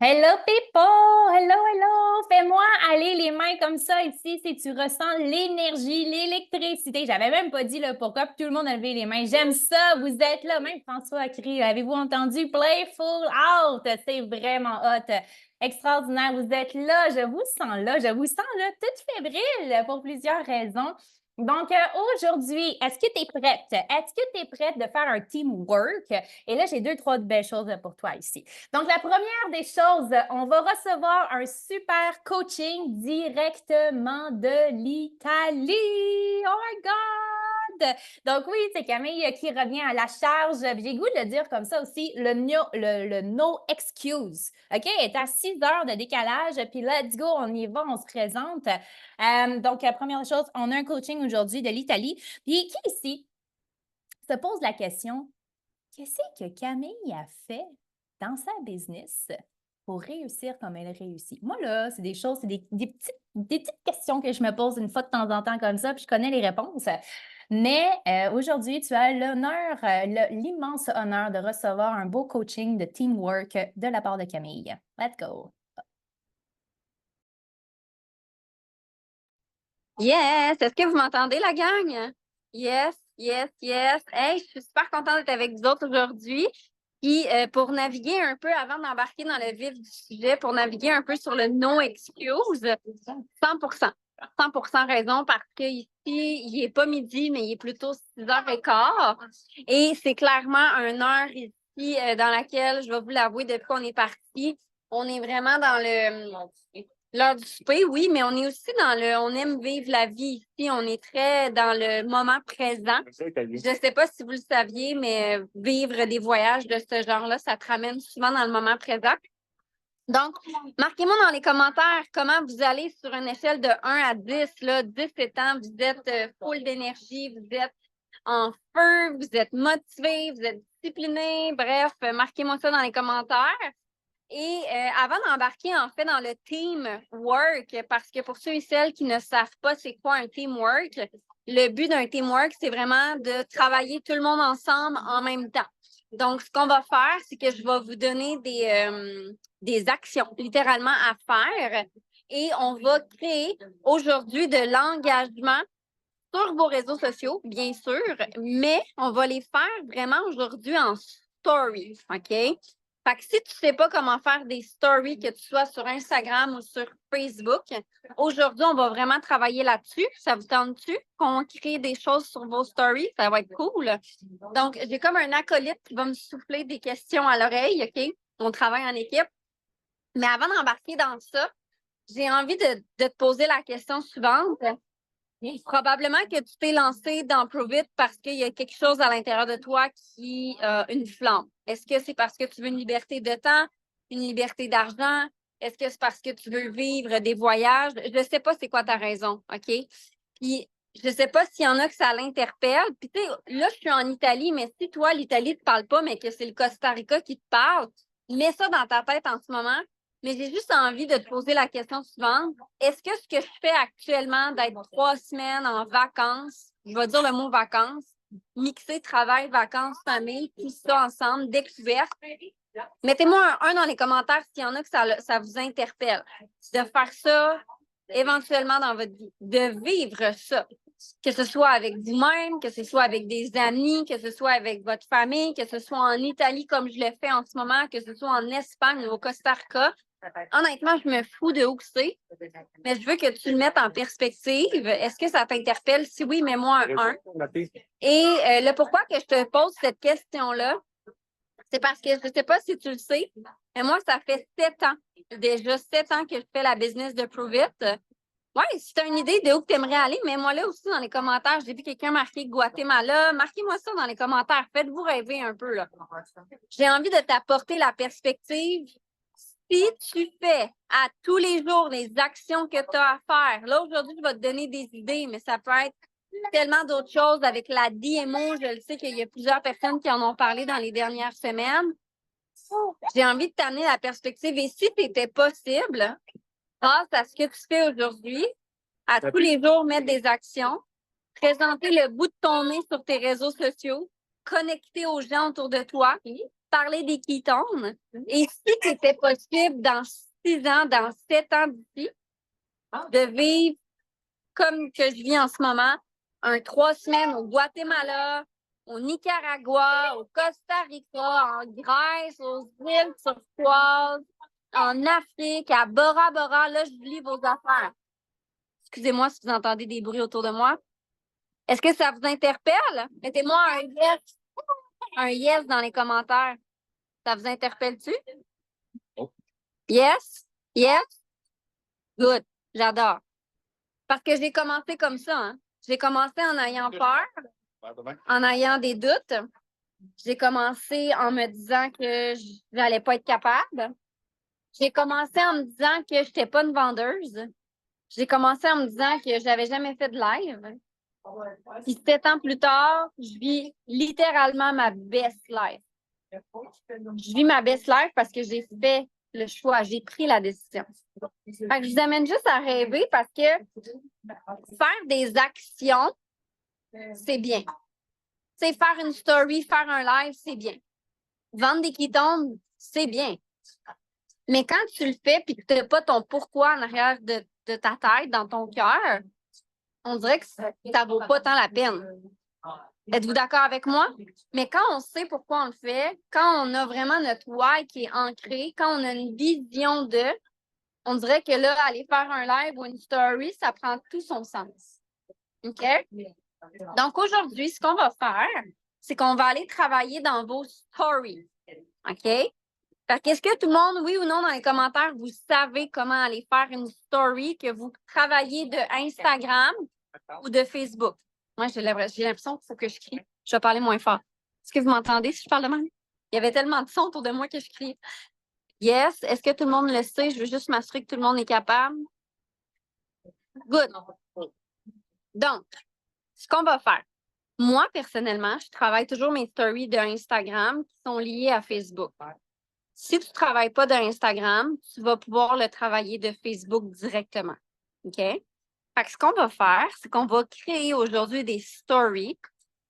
Hello people! Hello, hello! Fais-moi aller les mains comme ça ici si tu ressens l'énergie, l'électricité. J'avais même pas dit le pourquoi, puis tout le monde a levé les mains. J'aime ça, vous êtes là. Même François a crié. Avez-vous entendu? Playful out! C'est vraiment hot. Extraordinaire, vous êtes là, je vous sens là, toute fébrile pour plusieurs raisons. Donc, aujourd'hui, est-ce que tu es prête? Est-ce que tu es prête de faire un teamwork? Et là, j'ai deux, trois belles choses pour toi ici. Donc, la première des choses, on va recevoir un super coaching directement de l'Italie. Oh my God! Donc, oui, c'est Camille qui revient à la charge. J'ai goût de le dire comme ça aussi, le no excuse. OK? Elle est à 6 heures de décalage, puis let's go, on y va, on se présente. Donc, la première chose, on a un coaching aujourd'hui de l'Italie. Puis, qui ici se pose la question, qu'est-ce que Camille a fait dans sa business pour réussir comme elle réussit? Moi, là, c'est des choses, c'est des petites questions que je me pose une fois de temps en temps comme ça, puis je connais les réponses. Mais aujourd'hui, tu as l'honneur, l'immense honneur de recevoir un beau coaching de teamwork de la part de Camille. Let's go! Yes! Est-ce que vous m'entendez, la gang? Yes, yes, yes. Hey, je suis super contente d'être avec vous autres aujourd'hui. Puis, pour naviguer un peu, avant d'embarquer dans le vif du sujet, pour naviguer un peu sur le no excuse, 100%. 100% raison parce qu'ici, il n'est pas midi, mais il est plutôt 6h15. Et c'est clairement une heure ici dans laquelle, je vais vous l'avouer, depuis qu'on est parti, on est vraiment dans l'heure du souper, oui, mais on est aussi on aime vivre la vie ici. On est très dans le moment présent. Je ne sais pas si vous le saviez, mais vivre des voyages de ce genre-là, ça te ramène souvent dans le moment présent. Donc, marquez-moi dans les commentaires comment vous allez sur une échelle de 1 à 10. Là, 10 étant, vous êtes full d'énergie, vous êtes en feu, vous êtes motivé, vous êtes discipliné. Bref, marquez-moi ça dans les commentaires. Et avant d'embarquer en fait dans le teamwork, parce que pour ceux et celles qui ne savent pas c'est quoi un teamwork, le but d'un teamwork, c'est vraiment de travailler tout le monde ensemble en même temps. Donc, ce qu'on va faire, c'est que je vais vous donner des actions littéralement à faire et on va créer aujourd'hui de l'engagement sur vos réseaux sociaux, bien sûr, mais on va les faire vraiment aujourd'hui en story, OK? Fait que si tu ne sais pas comment faire des stories, que tu sois sur Instagram ou sur Facebook, aujourd'hui, on va vraiment travailler là-dessus. Ça vous tente-tu qu'on crée des choses sur vos stories? Ça va être cool. Donc, j'ai comme un acolyte qui va me souffler des questions à l'oreille, OK? On travaille en équipe. Mais avant d'embarquer dans ça, j'ai envie de te poser la question suivante. Probablement que tu t'es lancé dans Prove It parce qu'il y a quelque chose à l'intérieur de toi qui a une flamme. Est-ce que c'est parce que tu veux une liberté de temps, une liberté d'argent? Est-ce que c'est parce que tu veux vivre des voyages? Je ne sais pas c'est quoi ta raison, OK? Puis, je ne sais pas s'il y en a que ça l'interpelle. Puis, tu sais, là, je suis en Italie, mais si toi, l'Italie ne te parle pas, mais que c'est le Costa Rica qui te parle, mets ça dans ta tête en ce moment. Mais j'ai juste envie de te poser la question suivante. Est-ce que ce que je fais actuellement d'être 3 semaines en vacances, je vais dire le mot vacances, mixer travail, vacances, famille, tout ça ensemble, découverte. Mettez-moi un dans les commentaires s'il y en a que ça vous interpelle. De faire ça éventuellement dans votre vie, de vivre ça. Que ce soit avec vous-même, que ce soit avec des amis, que ce soit avec votre famille, que ce soit en Italie comme je le fais en ce moment, que ce soit en Espagne ou au Costa Rica. Honnêtement, je me fous de où que c'est, mais je veux que tu le mettes en perspective. Est-ce que ça t'interpelle? Si oui, mets-moi un 1. Et le pourquoi que je te pose cette question-là, c'est parce que je ne sais pas si tu le sais, mais moi, ça fait 7 ans, déjà 7 ans que je fais la business de Prove It. Oui, si tu as une idée de où tu aimerais aller, mets-moi là aussi dans les commentaires. J'ai vu quelqu'un marquer Guatemala. Marquez-moi ça dans les commentaires. Faites-vous rêver un peu, là. J'ai envie de t'apporter la perspective. Si tu fais à tous les jours les actions que tu as à faire, là, aujourd'hui, je vais te donner des idées, mais ça peut être tellement d'autres choses avec la DMO. Je le sais qu'il y a plusieurs personnes qui en ont parlé dans les dernières semaines. J'ai envie de t'amener la perspective. Et si c'était possible, grâce à ce que tu fais aujourd'hui, à tous les jours mettre des actions, présenter le bout de ton nez sur tes réseaux sociaux, connecter aux gens autour de toi, parler des ketones. Et si c'était possible dans 6 ans, dans 7 ans d'ici, de vivre comme que je vis en ce moment, 3 semaines au Guatemala, au Nicaragua, au Costa Rica, en Grèce, aux îles turquoises, en Afrique, à Bora Bora, là, je lis vos affaires. Excusez-moi si vous entendez des bruits autour de moi. Est-ce que ça vous interpelle? Mettez-moi un yes dans les commentaires. Ça vous interpelle-tu? Yes? Yes? Good. J'adore. Parce que j'ai commencé comme ça. Hein? J'ai commencé en ayant peur, en ayant des doutes. J'ai commencé en me disant que je n'allais pas être capable. J'ai commencé en me disant que je n'étais pas une vendeuse. J'ai commencé en me disant que je n'avais jamais fait de live. Puis 7 ans plus tard, je vis littéralement ma best life. Je vis ma best life parce que j'ai fait le choix, j'ai pris la décision. Fait que je vous amène juste à rêver parce que faire des actions, c'est bien. Tu sais, faire une story, faire un live, c'est bien. Vendre des ketones, c'est bien. Mais quand tu le fais et que tu n'as pas ton pourquoi en arrière de ta tête, dans ton cœur, on dirait que ça ne vaut pas tant la peine. Êtes-vous d'accord avec moi? Mais quand on sait pourquoi on le fait, quand on a vraiment notre why qui est ancré, quand on a une vision de, on dirait que là, aller faire un live ou une story, ça prend tout son sens. OK? Donc aujourd'hui, ce qu'on va faire, c'est qu'on va aller travailler dans vos stories. OK? Fait qu'est-ce que tout le monde, oui ou non, dans les commentaires, vous savez comment aller faire une story que vous travaillez de Instagram ou de Facebook? Moi, j'ai l'impression qu'il faut que je crie. Je vais parler moins fort. Est-ce que vous m'entendez si je parle de même? Il y avait tellement de sons autour de moi que je crie. Yes. Est-ce que tout le monde le sait? Je veux juste m'assurer que tout le monde est capable. Good. Donc, ce qu'on va faire. Moi, personnellement, je travaille toujours mes stories de Instagram qui sont liées à Facebook. Si tu ne travailles pas de Instagram, tu vas pouvoir le travailler de Facebook directement. OK? Fait que ce qu'on va faire, c'est qu'on va créer aujourd'hui des stories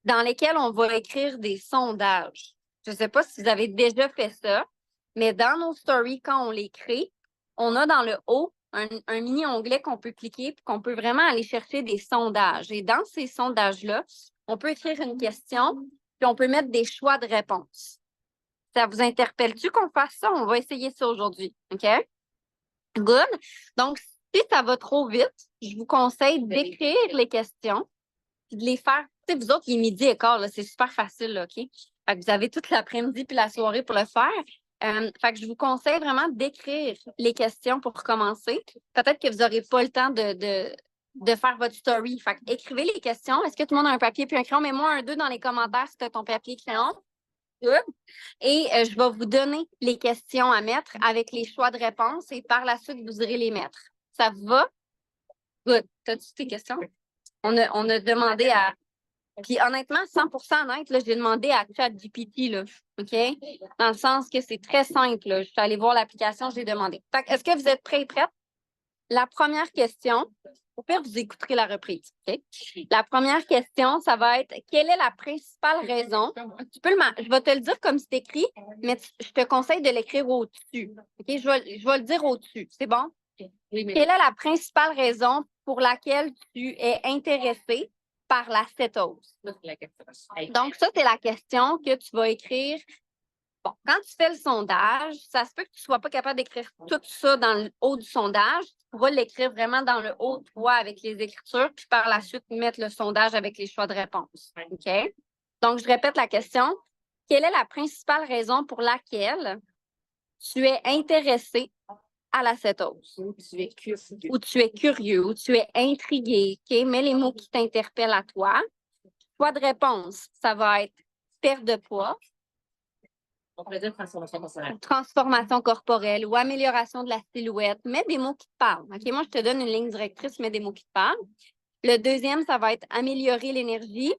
dans lesquelles on va écrire des sondages. Je ne sais pas si vous avez déjà fait ça, mais dans nos stories, quand on les crée, on a dans le haut un mini onglet qu'on peut cliquer et qu'on peut vraiment aller chercher des sondages. Et dans ces sondages-là, on peut écrire une question puis on peut mettre des choix de réponse. Ça vous interpelle-tu qu'on fasse ça? On va essayer ça aujourd'hui. OK? Good. Donc, si ça va trop vite, je vous conseille d'écrire les questions et de les faire. Tu sais, vous autres, il est midi et quart, là, c'est super facile, là, OK? Fait que vous avez toute l'après-midi puis la soirée pour le faire. Fait que je vous conseille vraiment d'écrire les questions pour commencer. Peut-être que vous n'aurez pas le temps de faire votre story. Fait que écrivez les questions. Est-ce que tout le monde a un papier puis un crayon? Mets-moi un 2 dans les commentaires si tu as ton papier et crayon. Good. Et je vais vous donner les questions à mettre avec les choix de réponse et par la suite, vous irez les mettre. Ça vous va? Good. T'as-tu tes questions? On a demandé à... Puis honnêtement, 100% honnête, là, j'ai demandé à ChatGPT, là, OK? Dans le sens que c'est très simple. Là. Je suis allée voir l'application, j'ai demandé. Fait que, est-ce que vous êtes prêts et prêtes? La première question, au pire, vous écouterez la reprise. OK? La première question, ça va être quelle est la principale raison? Je vais te le dire comme c'est écrit, mais je te conseille de l'écrire au-dessus. OK? Je vais le dire au-dessus. C'est bon? Oui, quelle est la principale raison pour laquelle tu es intéressé par la cétose? Donc, ça, c'est la question que tu vas écrire. Bon, quand tu fais le sondage, ça se peut que tu ne sois pas capable d'écrire tout ça dans le haut du sondage. Tu pourras l'écrire vraiment dans le haut, toi, avec les écritures, puis par la suite, mettre le sondage avec les choix de réponse. OK? Donc, je répète la question. Quelle est la principale raison pour laquelle tu es intéressé à la cétose? Ou tu es curieux, ou tu es intrigué. OK? Mets les mots qui t'interpellent à toi. Choix de réponse, ça va être perte de poids. On pourrait dire transformation corporelle ou amélioration de la silhouette. Mets des mots qui te parlent. OK, moi, je te donne une ligne directrice, mets des mots qui te parlent. Le deuxième, ça va être améliorer l'énergie.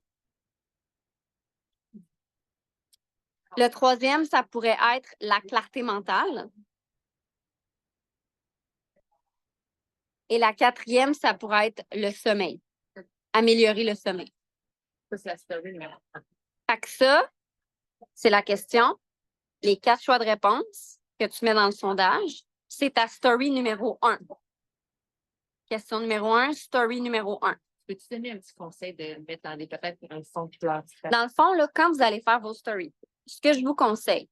Le troisième, ça pourrait être la clarté mentale. Et la quatrième, ça pourrait être le sommeil. Améliorer le sommeil. Fait que ça, c'est la question. les 4 choix de réponse que tu mets dans le sondage, c'est ta story numéro 1. Question numéro 1, story numéro 1. Peux-tu donner un petit conseil de mettre dans peut-être un fond de couleur différent? Dans le fond, là, quand vous allez faire vos stories, ce que je vous conseille,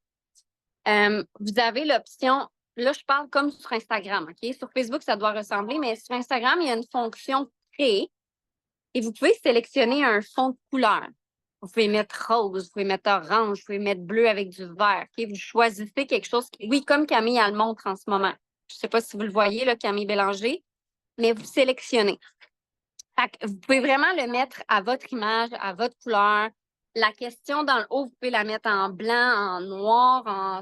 vous avez l'option, là, je parle comme sur Instagram, OK? Sur Facebook, ça doit ressembler, mais sur Instagram, il y a une fonction créer et vous pouvez sélectionner un fond de couleur. Vous pouvez mettre rose, vous pouvez mettre orange, vous pouvez mettre bleu avec du vert. OK? Vous choisissez quelque chose, oui, comme Camille, elle le montre en ce moment. Je ne sais pas si vous le voyez, là, Camille Bélanger, mais vous sélectionnez. Fait que vous pouvez vraiment le mettre à votre image, à votre couleur. La question dans le haut, vous pouvez la mettre en blanc, en noir,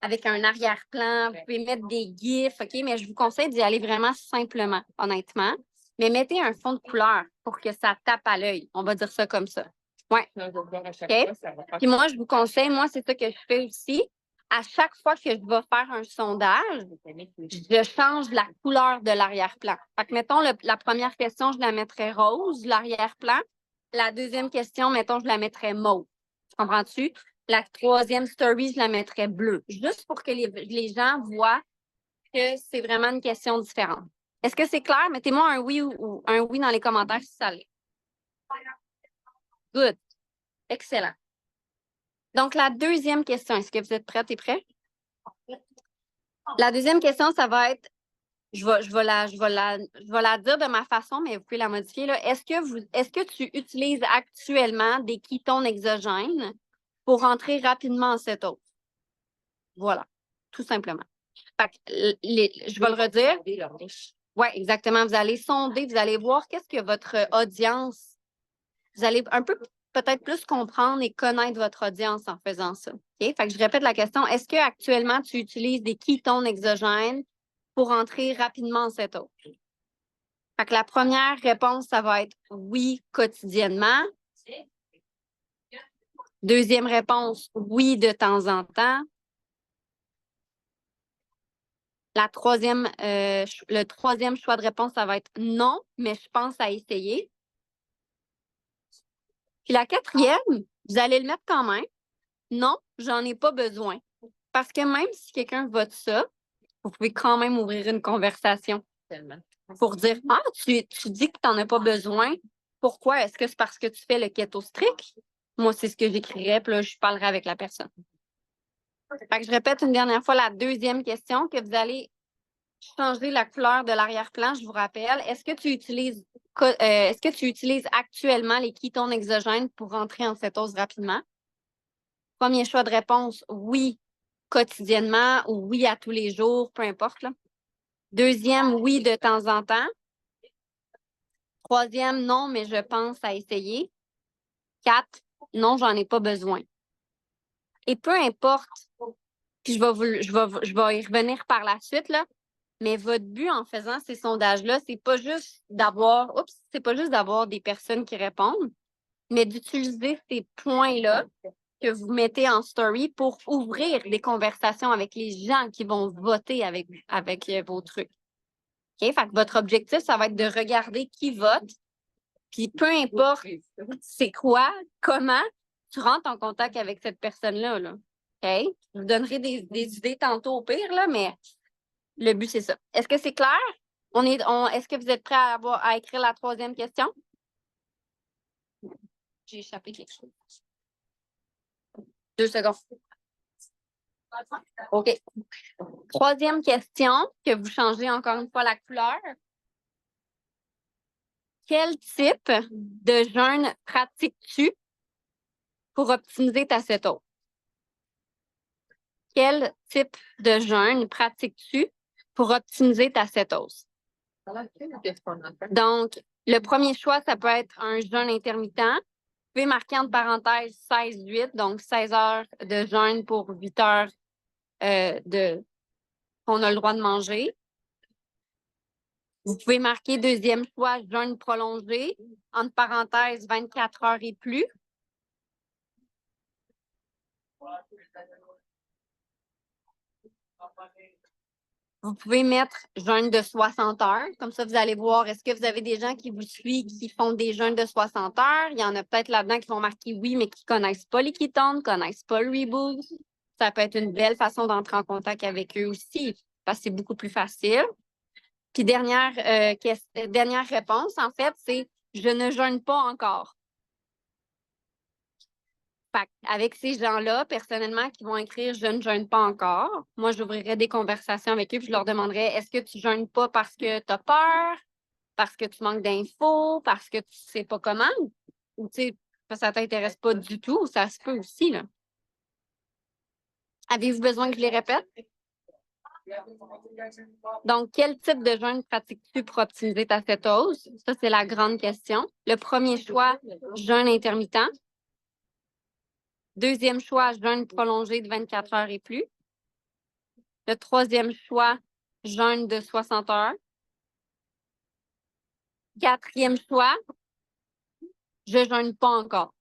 avec un arrière-plan. Vous pouvez mettre des gifs, OK? Mais je vous conseille d'y aller vraiment simplement, honnêtement. Mais mettez un fond de couleur pour que ça tape à l'œil. On va dire ça comme ça. Ouais. OK? Puis moi, je vous conseille, moi, c'est ça que je fais aussi. À chaque fois que je vais faire un sondage, je change la couleur de l'arrière-plan. Fait que, mettons, la première question, je la mettrais rose, l'arrière-plan. La deuxième question, mettons, je la mettrais mauve. Comprends-tu? La troisième story, je la mettrais bleue. Juste pour que les gens voient que c'est vraiment une question différente. Est-ce que c'est clair? Mettez-moi un oui ou un oui dans les commentaires si ça l'est. Good. Excellent. Donc, la deuxième question, est-ce que vous êtes prêtes et prêts? La deuxième question, ça va être, je vais la dire de ma façon, mais vous pouvez la modifier. Est-ce que tu utilises actuellement des ketones exogènes pour rentrer rapidement en cétose? Voilà, tout simplement. Fait que je vais le redire. Oui, exactement. Vous allez sonder, vous allez voir qu'est-ce que votre audience, vous allez un peu peut-être plus comprendre et connaître votre audience en faisant ça. Okay? Fait que je répète la question. Est-ce qu'actuellement, tu utilises des ketones exogènes pour entrer rapidement en cétose? Fait que la première réponse, ça va être oui, quotidiennement. Deuxième réponse, oui, de temps en temps. Le troisième choix de réponse, ça va être non, mais je pense à essayer. Puis la quatrième, vous allez le mettre quand même. Non, j'en ai pas besoin. Parce que même si quelqu'un vote ça, vous pouvez quand même ouvrir une conversation. Tellement. Pour dire, ah, tu dis que tu n'en as pas besoin. Pourquoi? Est-ce que c'est parce que tu fais le keto strict? Moi, c'est ce que j'écrirais, puis là, je parlerai avec la personne. Fait que je répète une dernière fois la deuxième question, que vous allez changer la couleur de l'arrière-plan, je vous rappelle. Est-ce que tu utilises actuellement les ketones exogènes pour rentrer en cétose rapidement? Premier choix de réponse, oui, quotidiennement ou oui à tous les jours, peu importe. Là. Deuxième, oui, de temps en temps. Troisième, non, mais je pense à essayer. 4, non, j'en ai pas besoin. Et peu importe, puis je vais y revenir par la suite, là, mais votre but en faisant ces sondages-là, c'est pas juste d'avoir des personnes qui répondent, mais d'utiliser ces points-là que vous mettez en story pour ouvrir des conversations avec les gens qui vont voter avec vos trucs. OK? Fait que votre objectif, ça va être de regarder qui vote, puis peu importe c'est quoi, comment, tu rentres en contact avec cette personne-là. Là. OK? Je vous donnerai des idées tantôt au pire, là, mais le but, c'est ça. Est-ce que c'est clair? Est-ce que vous êtes prêts à écrire la troisième question? J'ai échappé quelque chose. 2 secondes. OK. Troisième question, que vous changez encore une fois la couleur. Quel type de jeûne pratiques-tu pour optimiser ta cétose? Quel type de jeûne pratiques-tu pour optimiser ta cétose? Donc, le premier choix, ça peut être un jeûne intermittent. Vous pouvez marquer entre parenthèses 16-8, donc 16 heures de jeûne pour 8 heures qu'on a le droit de manger. Vous pouvez marquer deuxième choix, jeûne prolongé, entre parenthèses 24 heures et plus. Vous pouvez mettre jeûne de 60 heures. Comme ça, vous allez voir, est-ce que vous avez des gens qui vous suivent qui font des jeûnes de 60 heures? Il y en a peut-être là-dedans qui vont marquer oui, mais qui ne connaissent pas les ketones, ne connaissent pas le reboot. Ça peut être une belle façon d'entrer en contact avec eux aussi, parce que c'est beaucoup plus facile. Puis dernière réponse, en fait, c'est « je ne jeûne pas encore ». Avec ces gens-là, personnellement, qui vont écrire « je ne jeûne pas encore », moi, j'ouvrirais des conversations avec eux puis je leur demanderais « est-ce que tu jeûnes pas parce que tu as peur, parce que tu manques d'infos, parce que tu sais pas comment? Ou tu sais, ça t'intéresse pas du tout, ça se peut aussi, là. Avez-vous besoin que je les répète? Donc, quel type de jeûne pratiques-tu pour optimiser ta cétose? Ça, c'est la grande question. Le premier choix, jeûne intermittent. Deuxième choix, jeûne prolongé de 24 heures et plus. Le troisième choix, jeûne de 60 heures. Quatrième choix, je jeûne pas encore.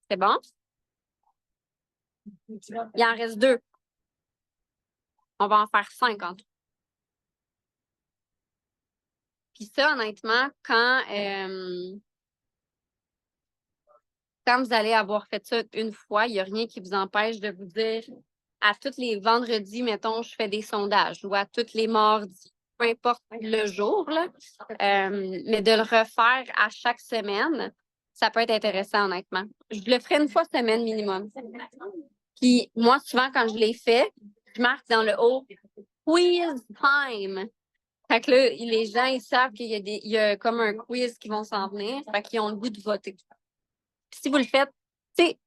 C'est bon? Il en reste 2. On va en faire 5 en tout. Puis ça, honnêtement, quand vous allez avoir fait ça une fois, il n'y a rien qui vous empêche de vous dire à tous les vendredis, mettons, je fais des sondages ou à tous les mardis, peu importe le jour, là, mais de le refaire à chaque semaine, ça peut être intéressant, honnêtement. Je le ferai une fois semaine minimum. Puis moi, souvent, quand je l'ai fait, je marque dans le haut « quiz time ». Fait que là, les gens, ils savent qu'il y a comme un quiz qui vont s'en venir. Fait qu'ils ont le goût de voter. Puis si vous le faites, tu sais,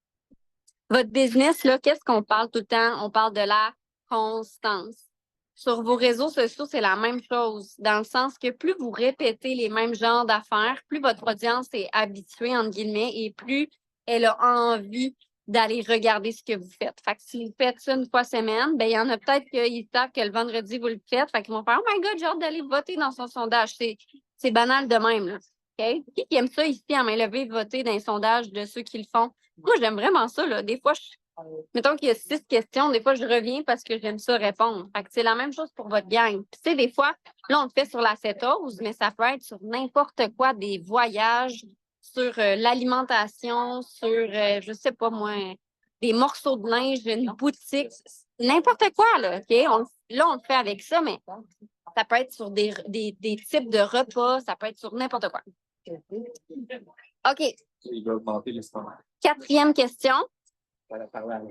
votre business, là, qu'est-ce qu'on parle tout le temps? On parle de la constance. Sur vos réseaux sociaux, c'est la même chose, dans le sens que plus vous répétez les mêmes genres d'affaires, plus votre audience est habituée, entre guillemets, et plus elle a envie d'aller regarder ce que vous faites. Fait que si vous faites ça une fois semaine, ben il y en a peut-être qui savent que le vendredi, vous le faites. Fait qu'ils vont faire « Oh my God, j'ai hâte d'aller voter dans son sondage. » C'est banal de même, là. Okay? Qui aime ça ici, à main levée, voter dans les sondages de ceux qui le font? Moi, j'aime vraiment ça, là. Des fois, mettons qu'il y a 6 questions, des fois, je reviens parce que j'aime ça répondre. Fait que c'est la même chose pour votre gang. Puis, tu sais, des fois, là, on le fait sur la cétose, mais ça peut être sur n'importe quoi, des voyages, sur l'alimentation, sur, je sais pas moi, des morceaux de linge, une boutique, n'importe quoi, là, OK? Là, on le fait avec ça, mais ça peut être sur des types de repas, ça peut être sur n'importe quoi. OK. Quatrième question.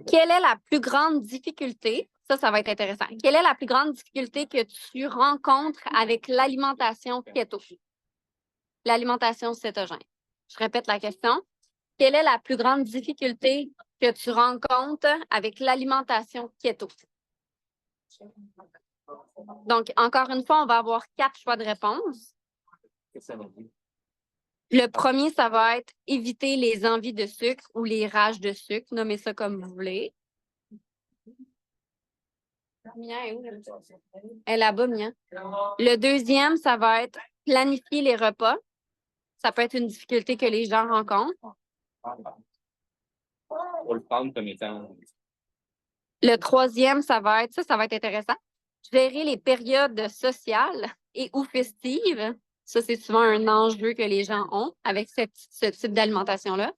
Quelle est la plus grande difficulté? Ça va être intéressant. Quelle est la plus grande difficulté que tu rencontres avec l'alimentation keto? L'alimentation cétogène. Je répète la question. Quelle est la plus grande difficulté que tu rencontres avec l'alimentation keto? Donc, encore une fois, on va avoir 4 choix de réponse. Le premier, ça va être éviter les envies de sucre ou les rages de sucre. Nommez ça comme vous voulez. Elle est là-bas, Mia. Le deuxième, ça va être planifier les repas. Ça peut être une difficulté que les gens rencontrent. Le troisième, ça va être intéressant. Gérer les périodes sociales et ou festives. Ça, c'est souvent un enjeu que les gens ont avec ce type d'alimentation-là.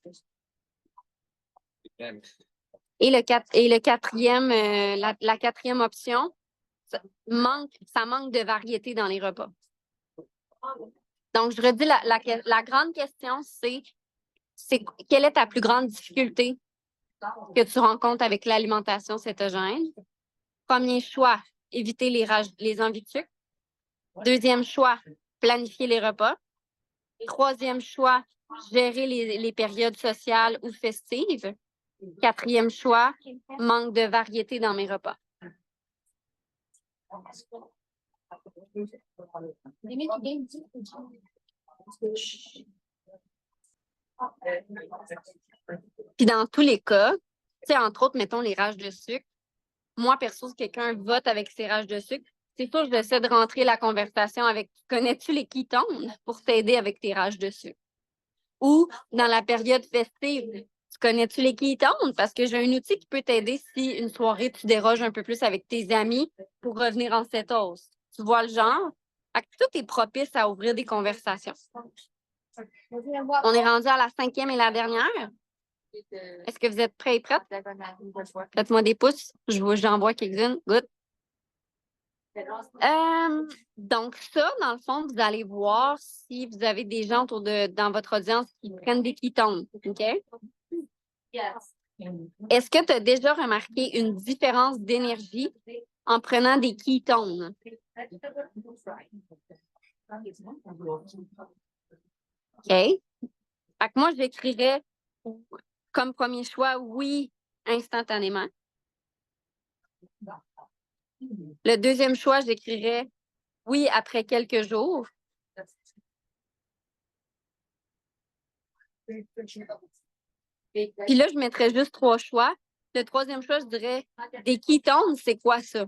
Et le quatrième, la quatrième option, ça manque de variété dans les repas. Donc, je redis, la grande question, c'est quelle est ta plus grande difficulté que tu rencontres avec l'alimentation cétogène? Premier choix, éviter les envies de sucre. Deuxième choix, planifier les repas. Troisième choix, gérer les périodes sociales ou festives. Quatrième choix, manque de variété dans mes repas. Puis dans tous les cas, tu sais, entre autres, mettons les rages de sucre. Moi, perso, si quelqu'un vote avec ses rages de sucre, c'est sûr que j'essaie de rentrer la conversation avec « Connais-tu les ketones pour t'aider avec tes rages de sucre? » Ou dans la période festive, « Tu connais-tu les ketones? Parce que j'ai un outil qui peut t'aider si une soirée, tu déroges un peu plus avec tes amis pour revenir en cétose. » Tu vois le genre? Tout est propice à ouvrir des conversations. On est rendu à la 5e et la dernière. Est-ce que vous êtes prêts et prêtes? Faites-moi des pouces. J'en vois quelques-unes. Good. Donc, ça, dans le fond, vous allez voir si vous avez des gens dans votre audience qui prennent des ketones. OK? Est-ce que tu as déjà remarqué une différence d'énergie en prenant des ketones? OK? Fait que moi, j'écrirais comme premier choix, oui, instantanément. Le deuxième choix, j'écrirais oui, après quelques jours. Puis là, je mettrais juste 3 choix. Le troisième choix, je dirais des ketones, c'est quoi ça?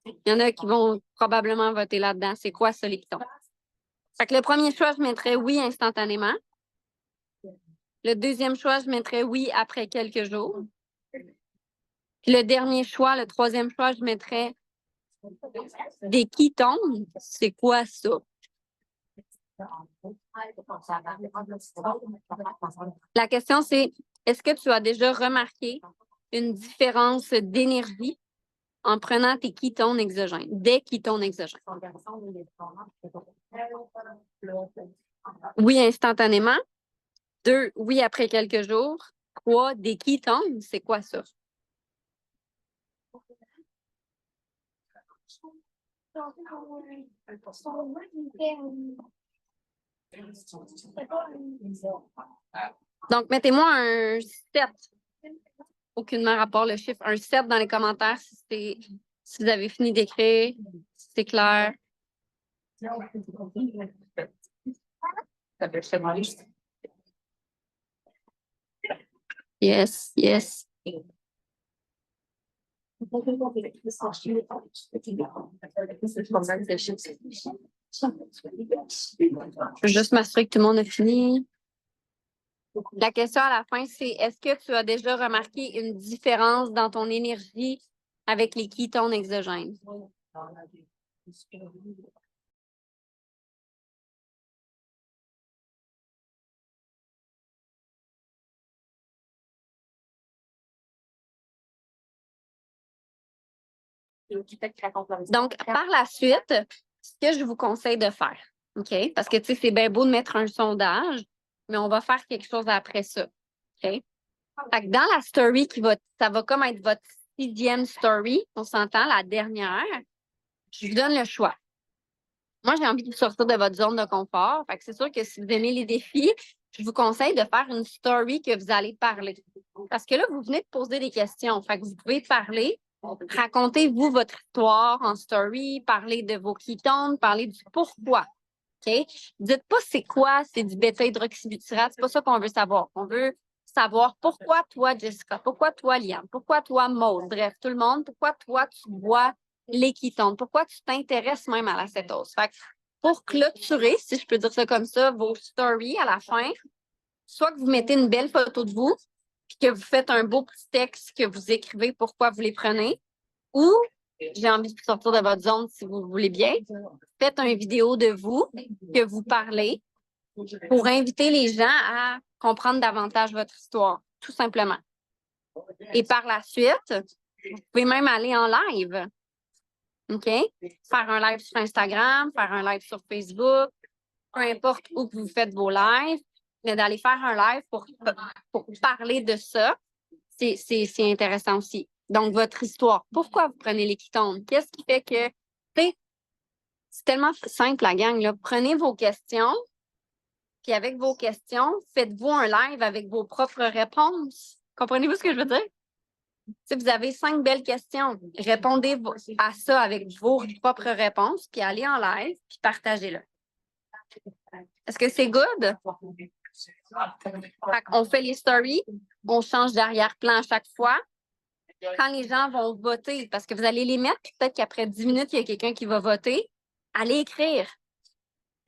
Il y en a qui vont probablement voter là-dedans. C'est quoi ça, les ketones? Fait que le premier choix, je mettrais oui instantanément. Le deuxième choix, je mettrais oui après quelques jours. Puis le dernier choix, le troisième choix, je mettrais des ketones. C'est quoi ça? La question, c'est est-ce que tu as déjà remarqué une différence d'énergie en prenant tes ketones exogènes, des ketones exogènes? Oui, instantanément. 2, oui, après quelques jours. 3, des ketones, c'est quoi ça? Donc, mettez-moi un 7. Aucunement rapport le chiffre. Un 7 dans les commentaires si vous avez fini d'écrire, si c'est clair. Yes, yes. Je veux juste m'assurer que tout le monde a fini. La question à la fin, c'est est-ce que tu as déjà remarqué une différence dans ton énergie avec les ketones exogènes? Donc, par la suite, ce que je vous conseille de faire, OK? Parce que, tu sais, c'est bien beau de mettre un sondage, mais on va faire quelque chose après ça, OK? Fait que dans la story ça va comme être votre 6e story, on s'entend, la dernière, je vous donne le choix. Moi, j'ai envie de sortir de votre zone de confort. Fait que c'est sûr que si vous aimez les défis, je vous conseille de faire une story que vous allez parler. Parce que là, vous venez de poser des questions. Fait que vous pouvez parler. Racontez-vous votre histoire en story, parlez de vos ketones, parlez du pourquoi. OK? Dites pas c'est quoi, c'est du bêta-hydroxybutyrate. C'est pas ça qu'on veut savoir. On veut savoir pourquoi toi, Jessica, pourquoi toi, Liane, pourquoi toi, Maud, bref, tout le monde, pourquoi toi, tu bois les ketones, pourquoi tu t'intéresses même à l'acétose. Fait que pour clôturer, si je peux dire ça comme ça, vos stories à la fin, soit que vous mettez une belle photo de vous, puis que vous faites un beau petit texte que vous écrivez pourquoi vous les prenez, ou j'ai envie de sortir de votre zone si vous voulez bien, faites une vidéo de vous que vous parlez pour inviter les gens à comprendre davantage votre histoire, tout simplement. Et par la suite, vous pouvez même aller en live. OK? Faire un live sur Instagram, faire un live sur Facebook, peu importe où vous faites vos lives, mais d'aller faire un live pour parler de ça, c'est intéressant aussi. Donc, votre histoire. Pourquoi vous prenez les ketones? Qu'est-ce qui fait que, tu sais, c'est tellement simple, la gang, là. Prenez vos questions, puis avec vos questions, faites-vous un live avec vos propres réponses. Comprenez-vous ce que je veux dire? Si vous avez 5 belles questions, répondez à ça avec vos propres réponses, puis allez en live, puis partagez-le. Est-ce que c'est good? On fait les stories, on change d'arrière-plan à chaque fois. Quand les gens vont voter, parce que vous allez les mettre, puis peut-être qu'après 10 minutes, il y a quelqu'un qui va voter, allez écrire.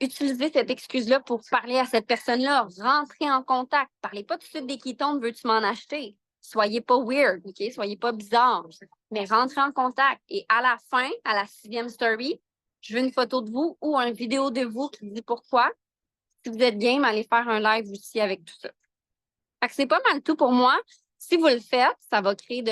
Utilisez cette excuse-là pour parler à cette personne-là. Rentrez en contact. Parlez pas tout de suite des ketones, veux-tu m'en acheter? Soyez pas weird, OK? Soyez pas bizarre. Mais rentrez en contact. Et à la fin, à la 6e story, je veux une photo de vous ou une vidéo de vous qui dit pourquoi. Si vous êtes game, allez faire un live aussi avec tout ça. Fait que c'est pas mal tout pour moi. Si vous le faites, ça va créer de